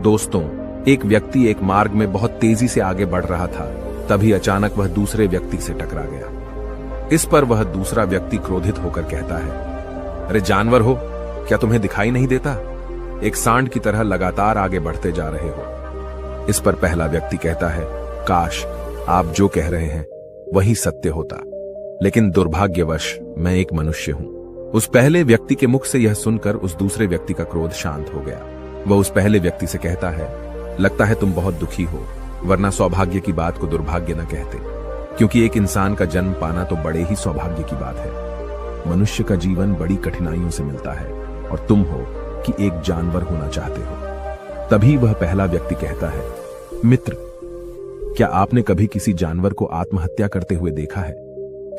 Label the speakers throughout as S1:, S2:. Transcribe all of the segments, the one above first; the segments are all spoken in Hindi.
S1: दोस्तों, एक व्यक्ति एक मार्ग में बहुत तेजी से आगे बढ़ रहा था। तभी अचानक वह दूसरे व्यक्ति से टकरा गया। इस पर वह दूसरा व्यक्ति क्रोधित होकर कहता है, अरे जानवर हो, क्या तुम्हें दिखाई नहीं देता? एक सांड की तरह लगातार आगे बढ़ते जा रहे हो। इस पर पहला व्यक्ति कहता है, काश आप जो कह रहे हैं वही सत्य होता, लेकिन दुर्भाग्यवश मैं एक मनुष्य हूं। उस पहले व्यक्ति के मुख से यह सुनकर उस दूसरे व्यक्ति का क्रोध शांत हो गया। वह उस पहले व्यक्ति से कहता है, लगता है तुम बहुत दुखी हो, वरना सौभाग्य की बात को दुर्भाग्य न कहते, क्योंकि एक इंसान का जन्म पाना तो बड़े ही सौभाग्य की बात है। मनुष्य का जीवन बड़ी कठिनाइयों से मिलता है और तुम हो कि एक जानवर होना चाहते हो। तभी वह पहला व्यक्ति कहता है, मित्र, क्या आपने कभी किसी जानवर को आत्महत्या करते हुए देखा है?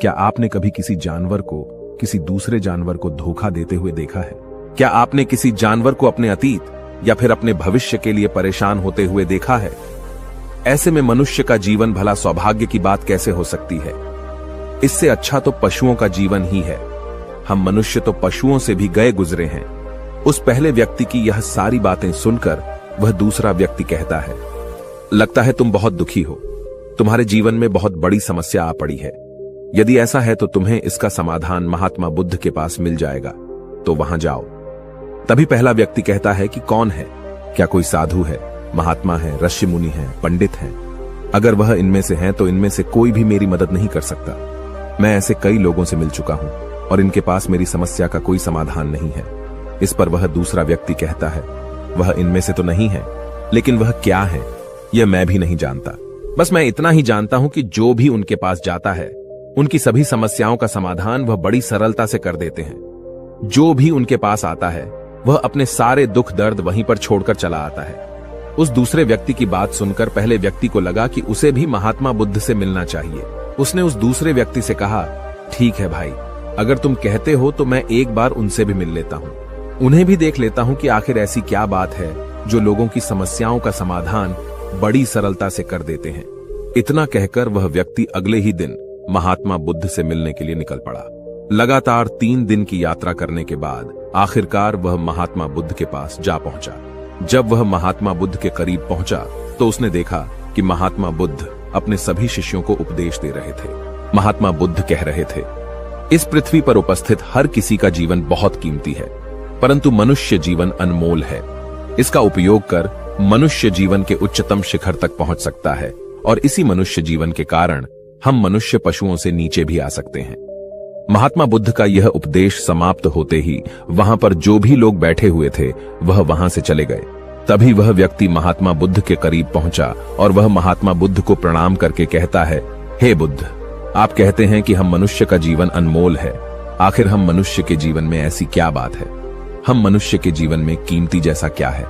S1: क्या आपने कभी किसी जानवर को किसी दूसरे जानवर को धोखा देते हुए देखा है? क्या आपने किसी जानवर को अपने अतीत या फिर अपने भविष्य के लिए परेशान होते हुए देखा है? ऐसे में मनुष्य का जीवन भला सौभाग्य की बात कैसे हो सकती है? इससे अच्छा तो पशुओं का जीवन ही है। हम मनुष्य तो पशुओं से भी गए गुजरे हैं। उस पहले व्यक्ति की यह सारी बातें सुनकर वह दूसरा व्यक्ति कहता है, लगता है तुम बहुत दुखी हो, तुम्हारे जीवन में बहुत बड़ी समस्या आ पड़ी है। यदि ऐसा है तो तुम्हें इसका समाधान महात्मा बुद्ध के पास मिल जाएगा, तो वहां जाओ। तभी पहला व्यक्ति कहता है कि कौन है? क्या कोई साधु है, महात्मा है, ऋषि मुनि है, पंडित है? अगर वह इनमें से हैं तो इनमें से कोई भी मेरी मदद नहीं कर सकता। मैं ऐसे कई लोगों से मिल चुका हूं और इनके पास मेरी समस्या का कोई समाधान नहीं है। इस पर वह दूसरा व्यक्ति कहता है, वह इनमें से तो नहीं है, लेकिन वह क्या है यह मैं भी नहीं जानता। बस मैं इतना ही जानता हूं कि जो भी उनके पास जाता है उनकी सभी समस्याओं का समाधान वह बड़ी सरलता से कर देते हैं। जो भी उनके पास आता है वह अपने सारे दुख दर्द वहीं पर छोड़कर चला आता है। उस दूसरे व्यक्ति की बात सुनकर पहले व्यक्ति को लगा कि उसे भी महात्मा बुद्ध से मिलना चाहिए। उसने उस दूसरे व्यक्ति से कहा, ठीक है भाई, अगर तुम कहते हो तो मैं एक बार उनसे भी मिल लेता हूं, उन्हें भी देख लेता हूं कि आखिर ऐसी क्या बात है जो लोगों की समस्याओं का समाधान बड़ी सरलता से कर देते हैं। इतना कहकर वह व्यक्ति अगले ही दिन महात्मा बुद्ध से मिलने के लिए निकल पड़ा। लगातार 3 दिन की यात्रा करने के बाद आखिरकार वह महात्मा बुद्ध के पास जा पहुंचा। जब वह महात्मा बुद्ध के करीब पहुंचा तो उसने देखा कि महात्मा बुद्ध अपने सभी शिष्यों को उपदेश दे रहे थे। महात्मा बुद्ध कह रहे थे, इस पृथ्वी पर उपस्थित हर किसी का जीवन बहुत कीमती है, परंतु मनुष्य जीवन अनमोल है। इसका उपयोग कर मनुष्य जीवन के उच्चतम शिखर तक पहुंच सकता है और इसी मनुष्य जीवन के कारण हम मनुष्य पशुओं से नीचे भी आ सकते हैं। महात्मा बुद्ध का यह उपदेश समाप्त होते ही वहां पर जो भी लोग बैठे हुए थे वह वहां से चले गए। तभी वह व्यक्ति महात्मा बुद्ध के करीब पहुंचा और वह महात्मा बुद्ध को प्रणाम करके कहता है, हे बुद्ध, आप कहते हैं कि हम मनुष्य का जीवन अनमोल है। आखिर हम मनुष्य के जीवन में ऐसी क्या बात है? हम मनुष्य के जीवन में कीमती जैसा क्या है?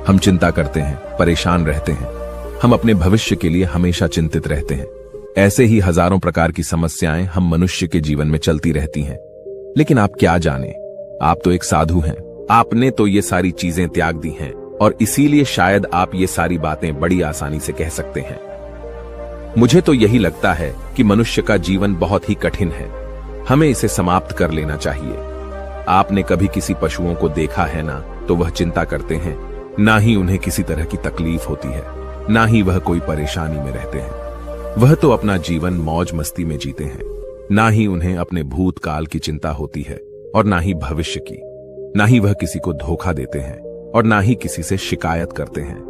S1: हम चिंता करते हैं, परेशान रहते हैं, हम अपने भविष्य के लिए हमेशा चिंतित रहते हैं। ऐसे ही हजारों प्रकार की समस्याएं हम मनुष्य के जीवन में चलती रहती हैं। लेकिन आप क्या जाने, आप तो एक साधु हैं, आपने तो ये सारी चीजें त्याग दी हैं और इसीलिए शायद आप ये सारी बातें बड़ी आसानी से कह सकते हैं। मुझे तो यही लगता है कि मनुष्य का जीवन बहुत ही कठिन है, हमें इसे समाप्त कर लेना चाहिए। आपने कभी किसी पशुओं को देखा है ना, तो वह चिंता करते हैं, ना ही उन्हें किसी तरह की तकलीफ होती है, ना ही वह कोई परेशानी में रहते हैं। वह तो अपना जीवन मौज मस्ती में जीते हैं, ना ही उन्हें अपने भूतकाल की चिंता होती है और ना ही भविष्य की। ना ही वह किसी को धोखा देते हैं और ना ही किसी से शिकायत करते हैं।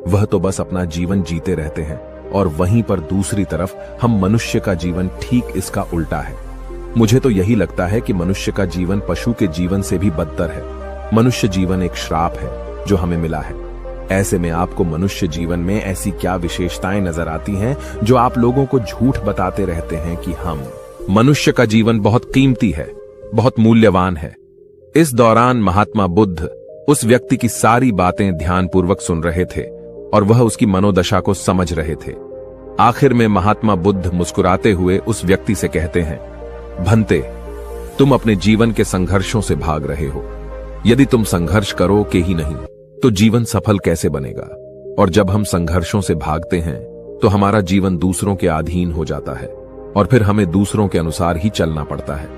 S1: वह तो बस अपना जीवन जीते रहते हैं। और वहीं पर दूसरी तरफ हम मनुष्य का जीवन ठीक इसका उल्टा है। मुझे तो यही लगता है कि मनुष्य का जीवन पशु के जीवन से भी बदतर है। मनुष्य जीवन एक श्राप है जो हमें मिला है। ऐसे में आपको मनुष्य जीवन में ऐसी क्या विशेषताएं नजर आती हैं जो आप लोगों को झूठ बताते रहते हैं कि हम मनुष्य का जीवन बहुत कीमती है, बहुत मूल्यवान है। इस दौरान महात्मा बुद्ध उस व्यक्ति की सारी बातें ध्यानपूर्वक सुन रहे थे और वह उसकी मनोदशा को समझ रहे थे। आखिर में महात्मा बुद्ध मुस्कुराते हुए उस व्यक्ति से कहते हैं, भंते, तुम अपने जीवन के संघर्षों से भाग रहे हो। यदि तुम संघर्ष करोगे ही नहीं तो जीवन सफल कैसे बनेगा? और जब हम संघर्षों से भागते हैं तो हमारा जीवन दूसरों के अधीन हो जाता है और फिर हमें दूसरों के अनुसार ही चलना पड़ता है।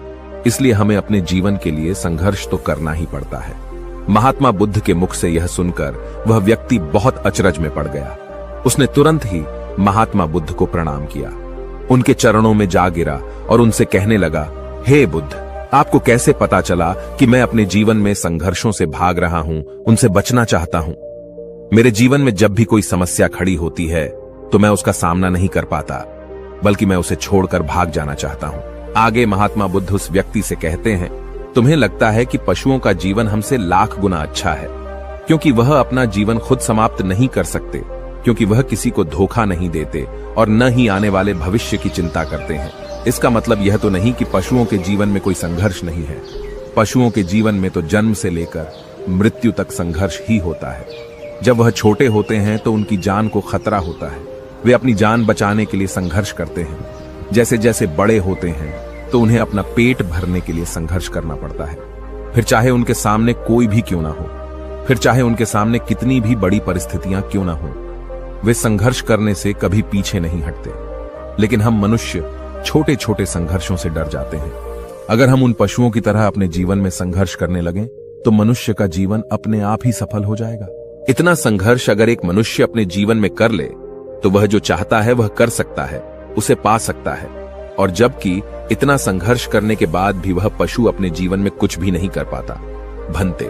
S1: इसलिए हमें अपने जीवन के लिए संघर्ष तो करना ही पड़ता है। महात्मा बुद्ध के मुख से यह सुनकर वह व्यक्ति बहुत अचरज में पड़ गया। उसने तुरंत ही महात्मा बुद्ध को प्रणाम किया, उनके चरणों में जा गिरा और उनसे कहने लगा, हे बुद्ध, आपको कैसे पता चला कि मैं अपने जीवन में संघर्षों से भाग रहा हूं, उनसे बचना चाहता हूं? मेरे जीवन में जब भी कोई समस्या खड़ी होती है तो मैं उसका सामना नहीं कर पाता, बल्कि मैं उसे छोड़कर भाग जाना चाहता हूं। आगे महात्मा बुद्ध उस व्यक्ति से कहते हैं, तुम्हें लगता है कि पशुओं का जीवन हमसे लाख गुना अच्छा है, क्योंकि वह अपना जीवन खुद समाप्त नहीं कर सकते, क्योंकि वह किसी को धोखा नहीं देते और न ही आने वाले भविष्य की चिंता करते हैं। इसका मतलब यह तो नहीं कि पशुओं के जीवन में कोई संघर्ष नहीं है। पशुओं के जीवन में तो जन्म से लेकर मृत्यु तक संघर्ष ही होता है। जब वह छोटे होते हैं तो उनकी जान को खतरा होता है, वे अपनी जान बचाने के लिए संघर्ष करते हैं। जैसे जैसे बड़े होते हैं तो उन्हें अपना पेट भरने के लिए संघर्ष करना पड़ता है, फिर चाहे उनके सामने कोई भी क्यों ना हो, फिर चाहे उनके सामने कितनी भी बड़ी परिस्थितियां क्यों ना हो, वे संघर्ष करने से कभी पीछे नहीं हटते। लेकिन हम मनुष्य छोटे छोटे संघर्षों से डर जाते हैं। अगर हम उन पशुओं की तरह अपने जीवन में संघर्ष करने लगें तो मनुष्य का जीवन अपने आप ही सफल हो जाएगा। इतना संघर्ष अगर एक मनुष्य अपने जीवन में कर ले तो वह जो चाहता है वह कर सकता है, उसे पा सकता है। और जबकि इतना संघर्ष करने के बाद भी वह पशु अपने जीवन में कुछ भी नहीं कर पाता। भंते,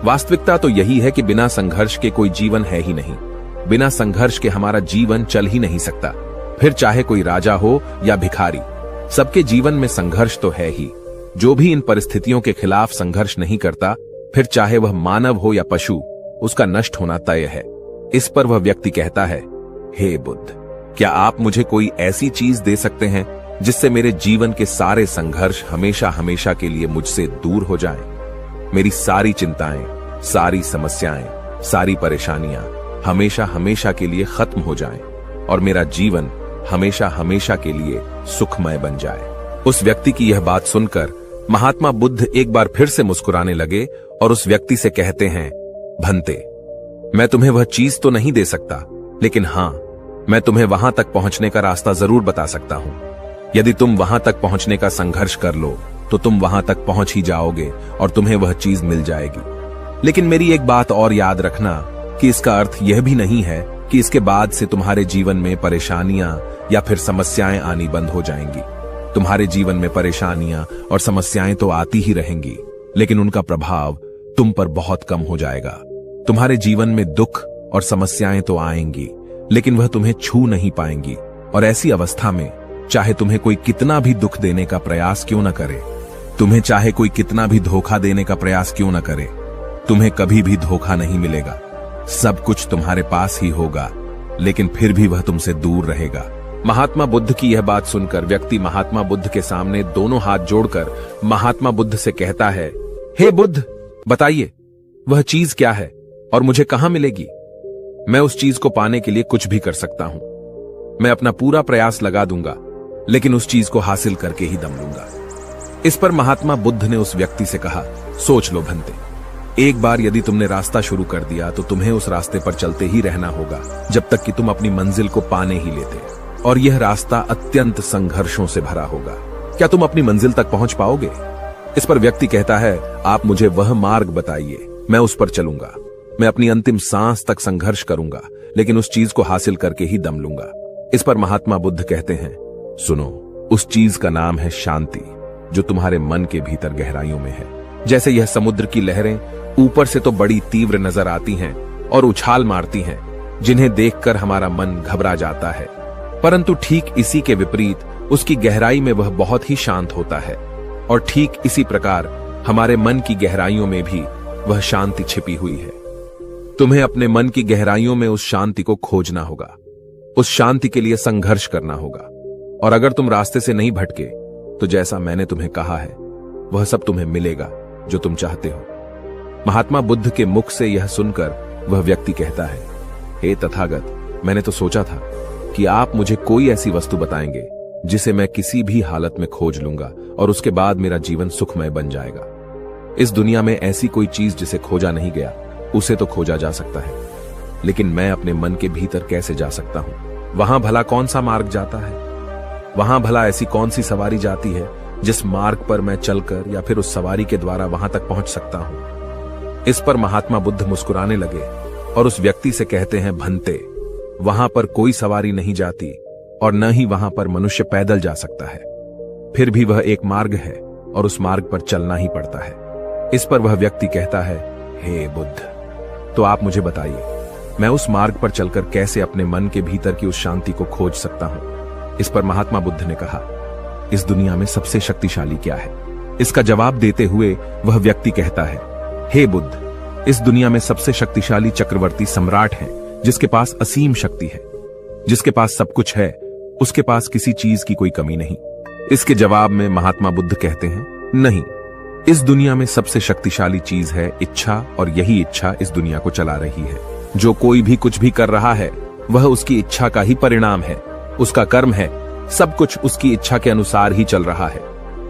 S1: वास्तविकता तो यही है कि बिना संघर्ष के कोई जीवन है ही नहीं। बिना संघर्ष के हमारा जीवन चल ही नहीं सकता। फिर चाहे कोई राजा हो या भिखारी, सबके जीवन में संघर्ष तो है ही। जो भी इन परिस्थितियों के खिलाफ संघर्ष नहीं करता, फिर चाहे वह मानव हो या पशु, उसका नष्ट होना तय है। इस पर वह व्यक्ति कहता है, हे बुद्ध, क्या आप मुझे कोई ऐसी चीज दे सकते हैं जिससे मेरे जीवन के सारे संघर्ष हमेशा हमेशा के लिए मुझसे दूर हो जाएं? मेरी सारी चिंताएं, सारी समस्याएं, सारी परेशानियां हमेशा हमेशा के लिए खत्म हो जाएं और मेरा जीवन हमेशा हमेशा के लिए सुखमय बन जाए। उस व्यक्ति की यह बात सुनकर महात्मा बुद्ध एक बार फिर से मुस्कुराने लगे और उस व्यक्ति से कहते हैं, भंते, मैं तुम्हें वह चीज तो नहीं दे सकता, लेकिन हां, मैं तुम्हें वहां तक पहुंचने का रास्ता जरूर बता सकता हूं। यदि तुम वहां तक पहुंचने का संघर्ष कर लो तो तुम वहां तक पहुंच ही जाओगे और तुम्हें वह चीज मिल जाएगी। लेकिन मेरी एक बात और याद रखना कि इसका अर्थ यह भी नहीं है कि इसके बाद से तुम्हारे जीवन में परेशानियां या फिर समस्याएं आनी बंद हो जाएंगी। तुम्हारे जीवन में परेशानियां और समस्याएं तो आती ही रहेंगी, लेकिन उनका प्रभाव तुम पर बहुत कम हो जाएगा। तुम्हारे जीवन में दुख और समस्याएं तो आएंगी, लेकिन वह तुम्हें छू नहीं पाएंगी। और ऐसी अवस्था में चाहे तुम्हें कोई कितना भी दुख देने का प्रयास क्यों न करे, तुम्हें चाहे कोई कितना भी धोखा देने का प्रयास क्यों न करे, तुम्हें कभी भी धोखा नहीं मिलेगा। सब कुछ तुम्हारे पास ही होगा, लेकिन फिर भी वह तुमसे दूर रहेगा। महात्मा बुद्ध की यह बात सुनकर व्यक्ति महात्मा बुद्ध के सामने दोनों हाथ जोड़कर महात्मा बुद्ध से कहता है, हे बुद्ध, बताइए वह चीज क्या है और मुझे कहां मिलेगी? मैं उस चीज को पाने के लिए कुछ भी कर सकता हूं। मैं अपना पूरा प्रयास लगा दूंगा, लेकिन उस चीज को हासिल करके ही दम लूंगा। इस पर महात्मा बुद्ध ने उस व्यक्ति से कहा, सोच लो भंते, एक बार यदि तुमने रास्ता शुरू कर दिया तो तुम्हें उस रास्ते पर चलते ही रहना होगा जब तक कि तुम अपनी मंजिल को पाने ही लेते, और यह रास्ता अत्यंत संघर्षों से भरा होगा। क्या तुम अपनी मंजिल तक पहुंच पाओगे? इस पर व्यक्ति कहता है, आप मुझे वह मार्ग बताइए, मैं उस पर चलूंगा। मैं अपनी अंतिम सांस तक संघर्ष करूंगा, लेकिन उस चीज को हासिल करके ही दम लूंगा। इस पर महात्मा बुद्ध कहते हैं, सुनो, उस चीज का नाम है शांति, जो तुम्हारे मन के भीतर गहराइयों में है। जैसे यह समुद्र की लहरें ऊपर से तो बड़ी तीव्र नजर आती हैं और उछाल मारती हैं, जिन्हें देखकर हमारा मन घबरा जाता है, परंतु ठीक इसी के विपरीत उसकी गहराई में वह बहुत ही शांत होता है। और ठीक इसी प्रकार हमारे मन की गहराइयों में भी वह शांति छिपी हुई है। तुम्हें अपने मन की गहराइयों में उस शांति को खोजना होगा, उस शांति के लिए संघर्ष करना होगा। और अगर तुम रास्ते से नहीं भटके तो जैसा मैंने तुम्हें कहा है वह सब तुम्हें मिलेगा जो तुम चाहते हो। महात्मा बुद्ध के मुख से यह सुनकर वह व्यक्ति कहता है, हे तथागत, मैंने तो सोचा था कि आप मुझे कोई ऐसी वस्तु बताएंगे जिसे मैं किसी भी हालत में खोज लूंगा और उसके बाद मेरा जीवन सुखमय बन जाएगा। इस दुनिया में ऐसी कोई चीज जिसे खोजा नहीं गया, उसे तो खोजा जा सकता है, लेकिन मैं अपने मन के भीतर कैसे जा सकता हूं? वहां भला कौन सा मार्ग जाता है? वहां भला ऐसी कौन सी सवारी जाती है जिस मार्ग पर मैं चलकर या फिर उस सवारी के द्वारा वहां तक पहुंच सकता हूं? इस पर महात्मा बुद्ध मुस्कुराने लगे और उस व्यक्ति से कहते हैं, भंते, वहां पर कोई सवारी नहीं जाती और न ही वहां पर मनुष्य पैदल जा सकता है। फिर भी वह एक मार्ग है और उस मार्ग पर चलना ही पड़ता है। इस पर वह व्यक्ति कहता है, हे बुद्ध, तो आप मुझे बताइए, मैं उस मार्ग पर चलकर कैसे अपने मन के भीतर की उस शांति को खोज सकता हूं। इस पर महात्मा बुद्ध ने कहा, इस दुनिया में सबसे शक्तिशाली क्या है? इसका जवाब देते हुए वह व्यक्ति कहता है, हे बुद्ध, इस दुनिया में सबसे शक्तिशाली चक्रवर्ती सम्राट है, जिसके पास असीम शक्ति है, जिसके पास सब कुछ है, उसके पास किसी चीज की कोई कमी नहीं। इसके जवाब में महात्मा बुद्ध कहते हैं, नहीं, इस दुनिया में सबसे शक्तिशाली चीज है इच्छा, और यही इच्छा इस दुनिया को चला रही है। जो कोई भी कुछ भी कर रहा है वह उसकी इच्छा का ही परिणाम है, उसका कर्म है, सब कुछ उसकी इच्छा के अनुसार ही चल रहा है।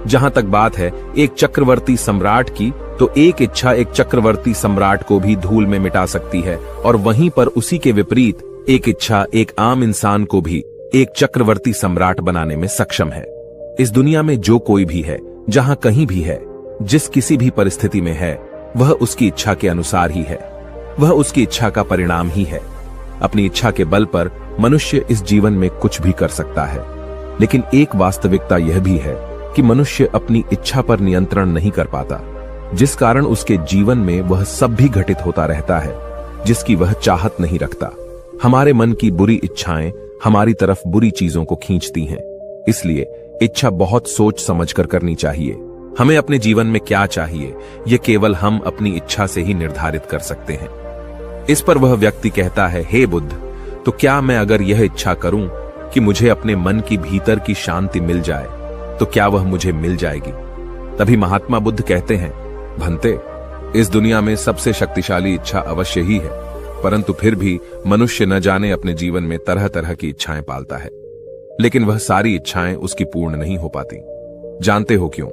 S1: जहां तक बात है एक चक्रवर्ती सम्राट की, तो एक इच्छा एक चक्रवर्ती सम्राट को भी धूल में मिटा सकती है, और वहीं पर उसी के विपरीत एक इच्छा एक आम इंसान को भी एक चक्रवर्ती सम्राट बनाने में सक्षम है। इस दुनिया में जो कोई भी है, जहां कहीं भी है, जिस किसी भी परिस्थिति में है, वह उसकी इच्छा के अनुसार ही है, वह उसकी इच्छा का परिणाम ही है। अपनी इच्छा के बल पर मनुष्य इस जीवन में कुछ भी कर सकता है, लेकिन एक वास्तविकता यह भी है कि मनुष्य अपनी इच्छा पर नियंत्रण नहीं कर पाता, जिस कारण उसके जीवन में वह सब भी घटित होता रहता है जिसकी वह चाहत नहीं रखता। हमारे मन की बुरी इच्छाएं हमारी तरफ बुरी चीजों को खींचती हैं, इसलिए इच्छा बहुत सोच समझकर करनी चाहिए। हमें अपने जीवन में क्या चाहिए, यह केवल हम अपनी इच्छा से ही निर्धारित कर सकते हैं। इस पर वह व्यक्ति कहता है, हे बुद्ध, तो क्या मैं अगर यह इच्छा करूं कि मुझे अपने मन की भीतर की शांति मिल जाए, तो क्या वह मुझे मिल जाएगी? तभी महात्मा बुद्ध कहते हैं, भंते, इस दुनिया में सबसे शक्तिशाली इच्छा अवश्य ही है, परंतु फिर भी मनुष्य न जाने अपने जीवन में तरह तरह की इच्छाएं पालता है, लेकिन वह सारी इच्छाएं उसकी पूर्ण नहीं हो पाती। जानते हो क्यों?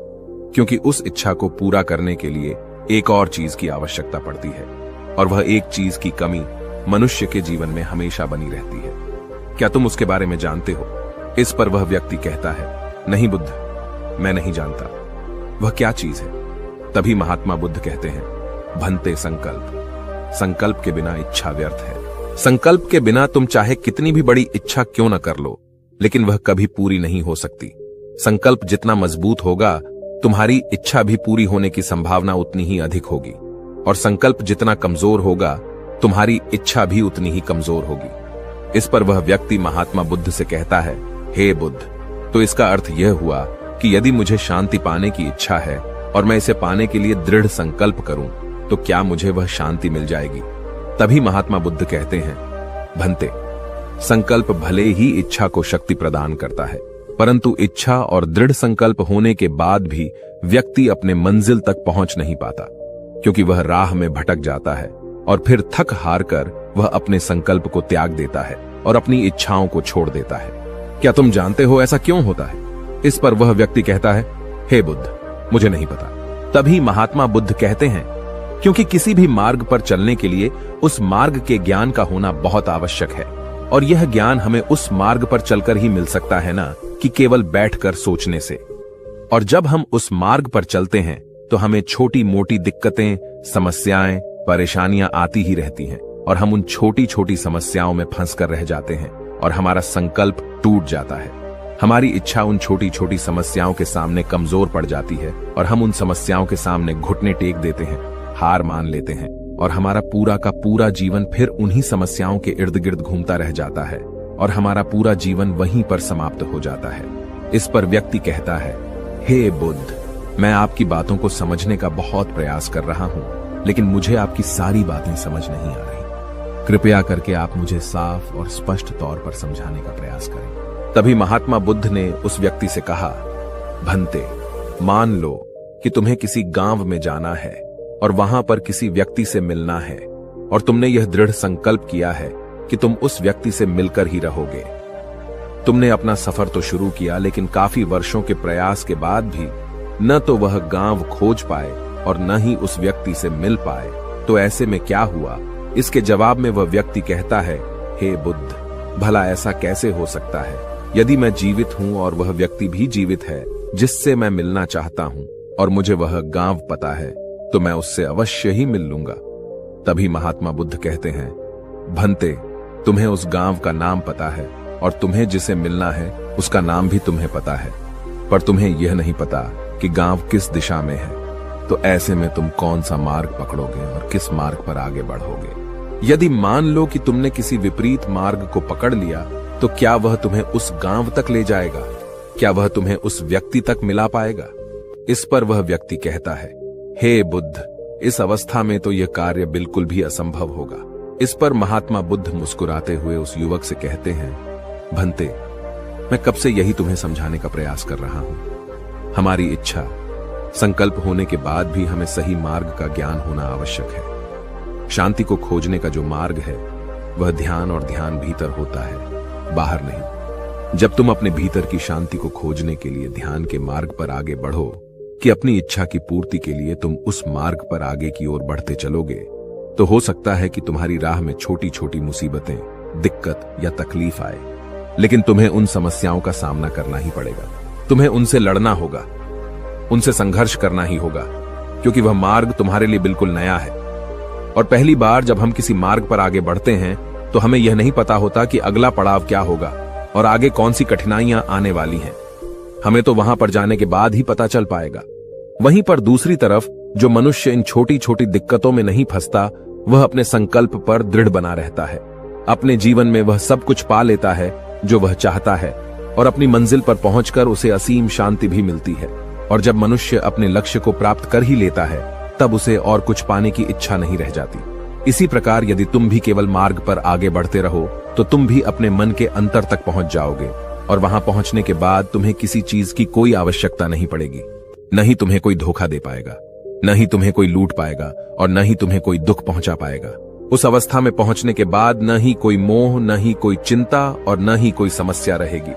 S1: क्योंकि उस इच्छा को पूरा करने के लिए एक और चीज की आवश्यकता पड़ती है, और वह एक चीज की कमी मनुष्य के जीवन में हमेशा बनी रहती है। क्या तुम उसके बारे में जानते हो? इस पर वह व्यक्ति कहता है, नहीं बुद्ध, मैं नहीं जानता। वह क्या चीज है? तभी महात्मा बुद्ध कहते हैं, भंते, संकल्प। संकल्प के बिना इच्छा व्यर्थ है। संकल्प के बिना तुम चाहे कितनी भी बड़ी इच्छा क्यों न कर लो, लेकिन वह कभी पूरी नहीं हो सकती। संकल्प जितना मजबूत होगा, तुम्हारी इच्छा भी पूरी होने की संभावना उतनी ही अधिक होगी, और संकल्प जितना कमजोर होगा, तुम्हारी इच्छा भी उतनी ही कमजोर होगी। इस पर वह व्यक्ति महात्मा बुद्ध से कहता है, हे बुद्ध, तो इसका अर्थ यह हुआ कि यदि मुझे शांति पाने की इच्छा है और मैं इसे पाने के लिए दृढ़ संकल्प करूं, तो क्या मुझे वह शांति मिल जाएगी? तभी महात्मा बुद्ध कहते हैं, भंते, संकल्प भले ही इच्छा को शक्ति प्रदान करता है, परंतु इच्छा और दृढ़ संकल्प होने के बाद भी व्यक्ति अपने मंजिल तक पहुंच नहीं पाता, क्योंकि वह राह में भटक जाता है और फिर थक हार कर वह अपने संकल्प को त्याग देता है और अपनी इच्छाओं को छोड़ देता है। क्या तुम जानते हो ऐसा क्यों होता है? इस पर वह व्यक्ति कहता है, हे बुद्ध, मुझे नहीं पता। तभी महात्मा बुद्ध कहते हैं, क्योंकि किसी भी मार्ग पर चलने के लिए उस मार्ग के ज्ञान का होना बहुत आवश्यक है, और यह ज्ञान हमें उस मार्ग पर चलकर ही मिल सकता है ना कि केवल बैठकर सोचने से। और जब हम उस मार्ग पर चलते हैं तो हमें छोटी मोटी दिक्कतें, समस्याएं, परेशानियां आती ही रहती हैं, और हम उन छोटी छोटी समस्याओं में फंस कर रह जाते हैं और हमारा संकल्प टूट जाता है। हमारी इच्छा उन छोटी छोटी समस्याओं के सामने कमजोर पड़ जाती है और हम उन समस्याओं के सामने घुटने टेक देते हैं, हार मान लेते हैं, और हमारा पूरा का पूरा जीवन फिर उन्हीं समस्याओं के इर्द गिर्द घूमता रह जाता है और हमारा पूरा जीवन वहीं पर समाप्त हो जाता है। इस पर व्यक्ति कहता है, हे बुद्ध, मैं आपकी बातों को समझने का बहुत प्रयास कर रहा हूं, लेकिन मुझे आपकी सारी बातें समझ नहीं आ रही। कृपया करके आप मुझे साफ और स्पष्ट तौर पर समझाने का प्रयास करें। तभी महात्मा बुद्ध ने उस व्यक्ति से कहा, भंते, मान लो कि तुम्हें किसी गांव में जाना है और वहां पर किसी व्यक्ति से मिलना है, और तुमने यह दृढ़ संकल्प किया है कि तुम उस व्यक्ति से मिलकर ही रहोगे। तुमने अपना सफर तो शुरू किया, लेकिन काफी वर्षों के प्रयास के बाद भी न तो वह गांव खोज पाए और न ही उस व्यक्ति से मिल पाए। तो ऐसे में क्या हुआ? इसके जवाब में वह व्यक्ति कहता है, हे बुद्ध, भला ऐसा कैसे हो सकता है? यदि मैं जीवित हूं और वह व्यक्ति भी जीवित है जिससे मैं मिलना चाहता हूं, और मुझे वह गांव पता है, तो मैं उससे अवश्य ही मिल लूंगा। तभी महात्मा बुद्ध कहते हैं, भंते, तुम्हें उस गांव का नाम पता है और तुम्हें जिसे मिलना है उसका नाम भी तुम्हें पता है, पर तुम्हें यह नहीं पता कि गांव किस दिशा में है। तो ऐसे में तुम कौन सा मार्ग पकड़ोगे और किस मार्ग पर आगे बढ़ोगे? यदि मान लो कि तुमने किसी विपरीत मार्ग को पकड़ लिया, तो क्या वह तुम्हें उस गांव तक ले जाएगा? क्या वह तुम्हें उस व्यक्ति तक मिला पाएगा? इस पर वह व्यक्ति कहता है, हे बुद्ध, इस अवस्था में तो यह कार्य बिल्कुल भी असंभव होगा। इस पर महात्मा बुद्ध मुस्कुराते हुए उस युवक से कहते हैं, भंते, मैं कब से यही तुम्हें समझाने का प्रयास कर रहा हूं। हमारी इच्छा, संकल्प होने के बाद भी हमें सही मार्ग का ज्ञान होना आवश्यक है। शांति को खोजने का जो मार्ग है वह ध्यान, और ध्यान भीतर होता है, बाहर नहीं। जब तुम अपने भीतर की शांति को खोजने के लिए ध्यान के मार्ग पर आगे बढ़ो कि अपनी इच्छा की पूर्ति के लिए तुम उस मार्ग पर आगे की ओर बढ़ते चलोगे, तो हो सकता है कि तुम्हारी राह में छोटी छोटी मुसीबतें, दिक्कत या तकलीफ आए, लेकिन तुम्हें उन समस्याओं का सामना करना ही पड़ेगा। तुम्हें उनसे लड़ना होगा, उनसे संघर्ष करना ही होगा, क्योंकि वह मार्ग तुम्हारे लिए बिल्कुल नया है। और पहली बार जब हम किसी मार्ग पर आगे बढ़ते हैं तो हमें यह नहीं पता होता कि अगला पड़ाव क्या होगा और आगे कौन सी कठिनाइयां आने वाली हैं। हमें तो वहां पर जाने के बाद ही पता चल पाएगा। वहीं पर दूसरी तरफ जो मनुष्य इन छोटी छोटी दिक्कतों में नहीं फंसता, वह अपने संकल्प पर दृढ़ बना रहता है। अपने जीवन में वह सब कुछ पा लेता है जो वह चाहता है, और अपनी मंजिल पर पहुंचकर उसे असीम शांति भी मिलती है। और जब मनुष्य अपने लक्ष्य को प्राप्त कर ही लेता है, तब उसे और कुछ पाने की इच्छा नहीं रह जाती। इसी प्रकार यदि तुम भी केवल मार्ग पर आगे बढ़ते रहो, तो तुम भी अपने मन के अंतर तक पहुंच जाओगे, और वहां पहुंचने के बाद तुम्हें किसी चीज की कोई आवश्यकता नहीं पड़ेगी। न ही तुम्हें कोई धोखा दे पाएगा, न ही तुम्हें कोई लूट पाएगा, और न ही तुम्हें कोई दुख पहुंचा पाएगा। उस अवस्था में पहुंचने के बाद न ही कोई मोह, न ही कोई चिंता, और न ही कोई समस्या रहेगी।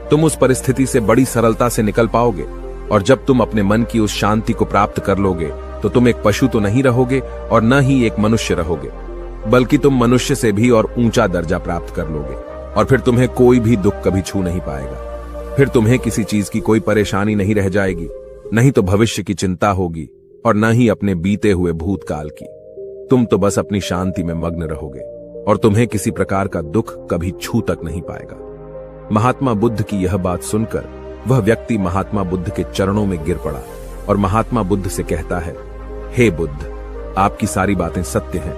S1: तुम उस परिस्थिति से बड़ी सरलता से निकल पाओगे, और जब तुम अपने मन की उस शांति को प्राप्त कर लोगे, तो तुम एक पशु तो नहीं रहोगे और न ही एक मनुष्य रहोगे, बल्कि तुम मनुष्य से भी और ऊंचा दर्जा प्राप्त कर लोगे। और फिर तुम्हें कोई भी दुख कभी छू नहीं पाएगा। फिर तुम्हें किसी चीज की कोई परेशानी नहीं रह जाएगी, नहीं तो भविष्य की चिंता होगी, और न ही अपने बीते हुए भूतकाल की। तुम तो बस अपनी शांति में मग्न रहोगे, और तुम्हें किसी प्रकार का दुख कभी छू तक नहीं पाएगा। महात्मा बुद्ध की यह बात सुनकर वह व्यक्ति महात्मा बुद्ध के चरणों में गिर पड़ा और महात्मा बुद्ध से कहता है, हे बुद्ध, आपकी सारी बातें सत्य हैं,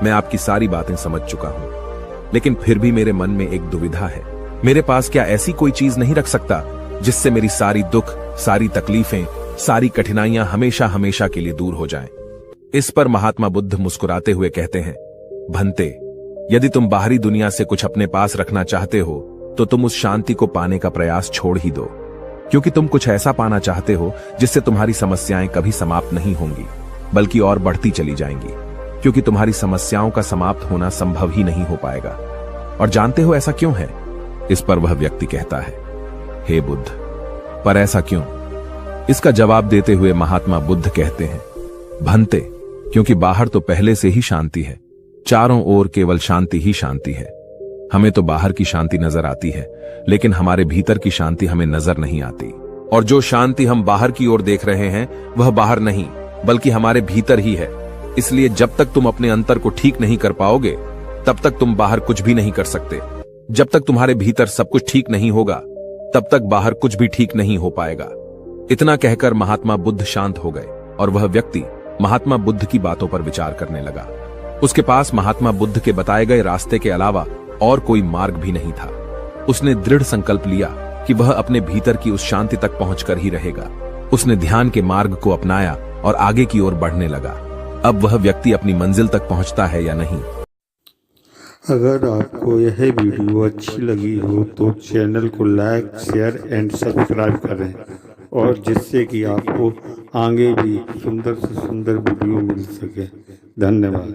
S1: मैं आपकी सारी बातें समझ चुका हूं, लेकिन फिर भी मेरे मन में एक दुविधा है। मेरे पास क्या ऐसी कोई चीज नहीं रख सकता जिससे मेरी सारी दुख, सारी तकलीफें, सारी कठिनाइयां हमेशा हमेशा के लिए दूर हो जाएं? इस पर महात्मा बुद्ध मुस्कुराते हुए कहते हैं, भंते, यदि तुम बाहरी दुनिया से कुछ अपने पास रखना चाहते हो, तो तुम उस शांति को पाने का प्रयास छोड़ ही दो, क्योंकि तुम कुछ ऐसा पाना चाहते हो जिससे तुम्हारी समस्याएं कभी समाप्त नहीं होंगी, बल्कि और बढ़ती चली जाएंगी, क्योंकि तुम्हारी समस्याओं का समाप्त होना संभव ही नहीं हो पाएगा। और जानते हो ऐसा क्यों है? इस पर वह व्यक्ति कहता है, हे बुद्ध, पर ऐसा क्यों? इसका जवाब देते हुए महात्मा बुद्ध कहते हैं, भंते, क्योंकि बाहर तो पहले से ही शांति है, चारों ओर केवल शांति ही शांति है। हमें तो बाहर की शांति नजर आती है, लेकिन हमारे भीतर की शांति हमें नजर नहीं आती। और जो शांति हम बाहर की ओर देख रहे हैं, वह बाहर नहीं, बल्कि हमारे भीतर ही है। इसलिए जब तक तुम अपने अंतर को ठीक नहीं कर पाओगे, तब तक तुम बाहर कुछ भी नहीं कर सकते। जब तक तुम्हारे भीतर सब कुछ ठीक नहीं होगा, तब तक बाहर कुछ भी ठीक नहीं हो पाएगा। इतना कहकर महात्मा बुद्ध शांत हो गए, और वह व्यक्ति महात्मा बुद्ध की बातों पर विचार करने लगा। उसके पास महात्मा बुद्ध के बताए गए रास्ते के अलावा और कोई मार्ग भी नहीं था। उसने दृढ़ संकल्प लिया कि वह अपने भीतर की उस शांति तक पहुंचकर ही रहेगा। उसने ध्यान के मार्ग को अपनाया और आगे की ओर बढ़ने लगा। अब वह व्यक्ति अपनी मंजिल तक पहुंचता है या नहीं?
S2: अगर आपको यह वीडियो अच्छी लगी हो तो चैनल को लाइक, शेयर एंड सब्सक्राइब करें, और जिससे कि आपको आगे भी सुंदर से सुंदर वीडियो मिल सके। धन्यवाद।